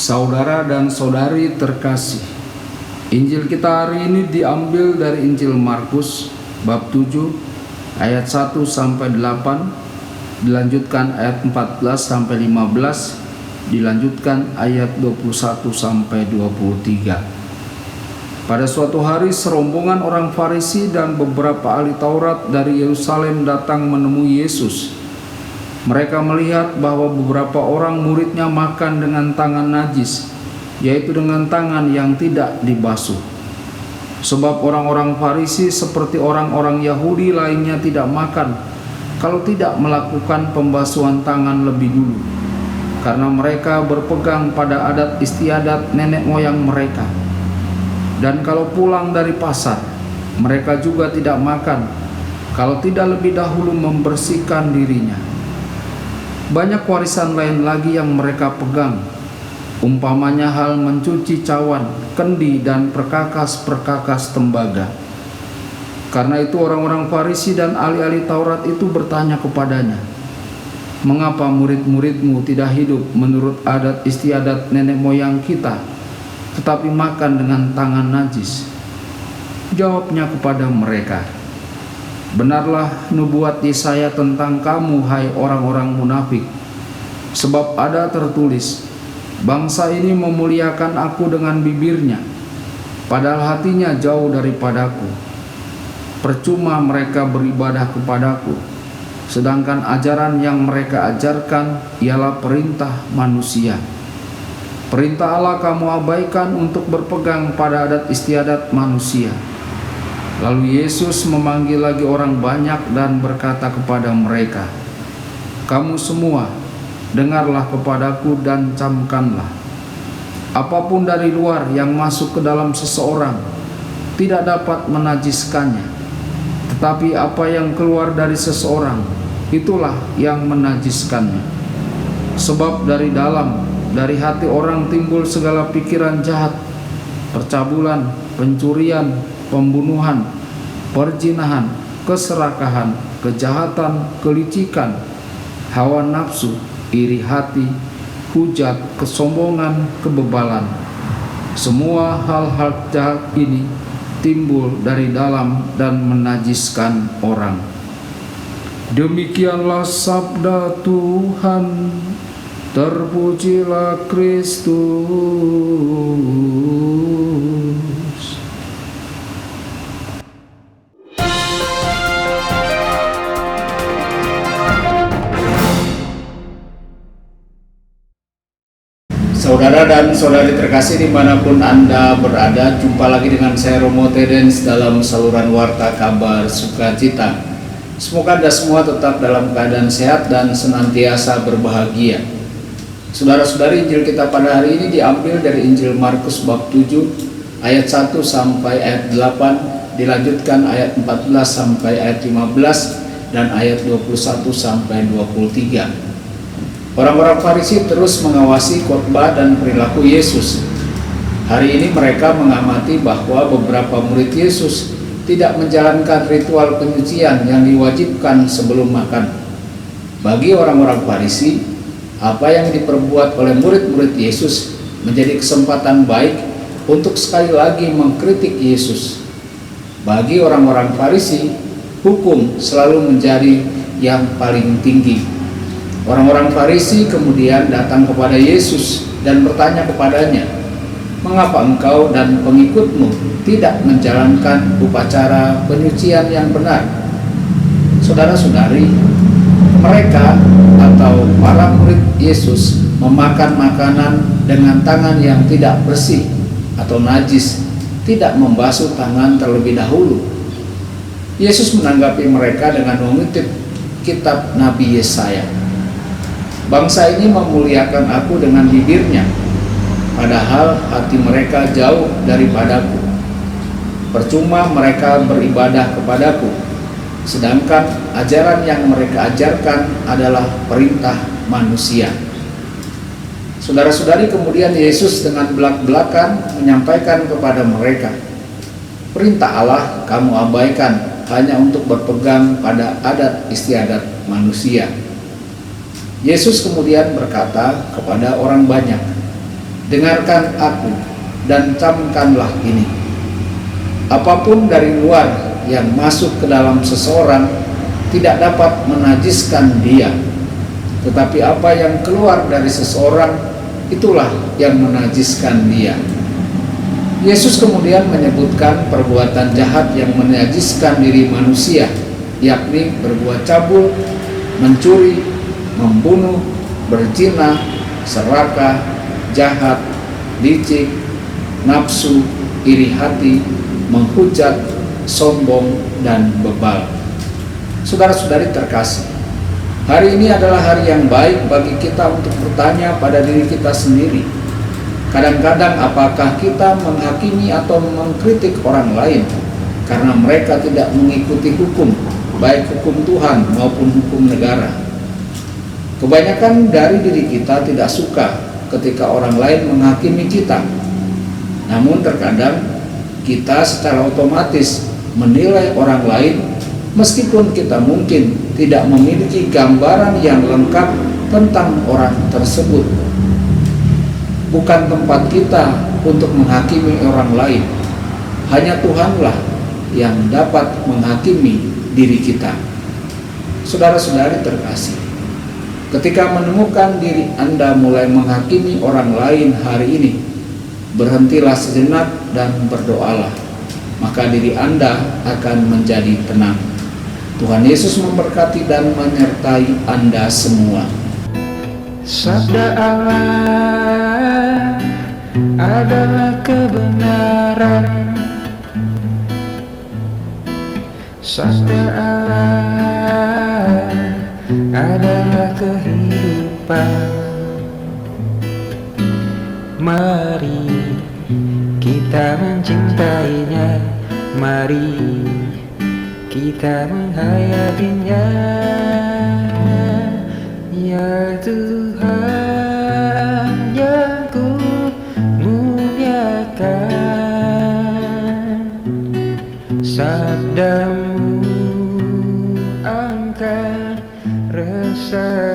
Saudara dan saudari terkasih, Injil kita hari ini diambil dari Injil Markus bab 7 ayat 1 sampai 8, dilanjutkan ayat 14 sampai 15, dilanjutkan ayat 21 sampai 23. Pada suatu hari serombongan orang Farisi dan beberapa ahli Taurat dari Yerusalem datang menemui Yesus. Mereka melihat bahwa beberapa orang muridnya makan dengan tangan najis, yaitu dengan tangan yang tidak dibasuh. Sebab orang-orang Farisi seperti orang-orang Yahudi lainnya tidak makan kalau tidak melakukan pembasuhan tangan lebih dulu, karena mereka berpegang pada adat istiadat nenek moyang mereka. Dan kalau pulang dari pasar, mereka juga tidak makan kalau tidak lebih dahulu membersihkan dirinya. Banyak warisan lain lagi yang mereka pegang, umpamanya hal mencuci cawan, kendi, dan perkakas-perkakas tembaga. Karena itu orang-orang Farisi dan ahli-ahli Taurat itu bertanya kepadanya, "Mengapa murid-muridmu tidak hidup menurut adat istiadat nenek moyang kita, tetapi makan dengan tangan najis?" Jawabnya kepada mereka, "Benarlah nubuat Yesaya tentang kamu, hai orang-orang munafik. Sebab ada tertulis, bangsa ini memuliakan aku dengan bibirnya, padahal hatinya jauh daripadaku. Percuma mereka beribadah kepadaku, sedangkan ajaran yang mereka ajarkan ialah perintah manusia. Perintah Allah kamu abaikan untuk berpegang pada adat istiadat manusia." Lalu Yesus memanggil lagi orang banyak dan berkata kepada mereka, "Kamu semua, dengarlah kepadaku dan camkanlah. Apapun dari luar yang masuk ke dalam seseorang tidak dapat menajiskannya, tetapi apa yang keluar dari seseorang, itulah yang menajiskannya. Sebab dari dalam, dari hati orang timbul segala pikiran jahat, percabulan, pencurian, pembunuhan, perzinahan, keserakahan, kejahatan, kelicikan, hawa nafsu, iri hati, hujat, kesombongan, kebebalan. Semua hal-hal jahat ini timbul dari dalam dan menajiskan orang." Demikianlah sabda Tuhan. Terpujilah Kristus. Saudara dan saudari terkasih dimanapun Anda berada, jumpa lagi dengan saya Romo Tedens dalam saluran Warta Kabar Sukacita. Semoga Anda semua tetap dalam keadaan sehat dan senantiasa berbahagia. Saudara-saudari, Injil kita pada hari ini diambil dari Injil Markus bab 7 ayat 1 sampai ayat 8, dilanjutkan ayat 14 sampai ayat 15 dan ayat 21 sampai 23. Orang-orang Farisi terus mengawasi khotbah dan perilaku Yesus. Hari ini mereka mengamati bahwa beberapa murid Yesus tidak menjalankan ritual penyucian yang diwajibkan sebelum makan. Bagi orang-orang Farisi, apa yang diperbuat oleh murid-murid Yesus menjadi kesempatan baik untuk sekali lagi mengkritik Yesus. Bagi orang-orang Farisi, hukum selalu menjadi yang paling tinggi. Orang-orang Farisi kemudian datang kepada Yesus dan bertanya kepadanya, "Mengapa engkau dan pengikutmu tidak menjalankan upacara penyucian yang benar?" Saudara-saudari, mereka atau para murid Yesus memakan makanan dengan tangan yang tidak bersih atau najis, tidak membasuh tangan terlebih dahulu. Yesus menanggapi mereka dengan mengutip kitab Nabi Yesaya, "Bangsa ini memuliakan aku dengan bibirnya, padahal hati mereka jauh daripadaku. Percuma mereka beribadah kepadaku, sedangkan ajaran yang mereka ajarkan adalah perintah manusia." Saudara-saudari, kemudian Yesus dengan belak-belakan menyampaikan kepada mereka, "Perintah Allah kamu abaikan hanya untuk berpegang pada adat istiadat manusia." Yesus kemudian berkata kepada orang banyak, dengarkan aku dan camkanlah ini. Apapun dari luar yang masuk ke dalam seseorang tidak dapat menajiskan dia, tetapi apa yang keluar dari seseorang itulah yang menajiskan dia. Yesus kemudian menyebutkan perbuatan jahat yang menajiskan diri manusia, yakni berbuat cabul, mencuri, membunuh, berzina, serakah, jahat, licik, nafsu, iri hati, menghujat, sombong, dan bebal. Saudara-saudari terkasih, hari ini adalah hari yang baik bagi kita untuk bertanya pada diri kita sendiri. Kadang-kadang apakah kita menghakimi atau mengkritik orang lain karena mereka tidak mengikuti hukum, baik hukum Tuhan maupun hukum negara? Kebanyakan dari diri kita tidak suka ketika orang lain menghakimi kita. Namun terkadang kita secara otomatis menilai orang lain meskipun kita mungkin tidak memiliki gambaran yang lengkap tentang orang tersebut. Bukan tempat kita untuk menghakimi orang lain. Hanya Tuhanlah yang dapat menghakimi diri kita. Saudara-saudari terkasih, ketika menemukan diri Anda mulai menghakimi orang lain hari ini, berhentilah sejenak dan berdoalah. Maka diri Anda akan menjadi tenang. Tuhan Yesus memberkati dan menyertai Anda semua. Sabda Allah adalah kebenaran. Sabda Allah adalah kehidupan. Mari kita mencintainya, mari kita menghayatinya. Ya Tuhan yang ku muliakan, sabdamu angkat rasa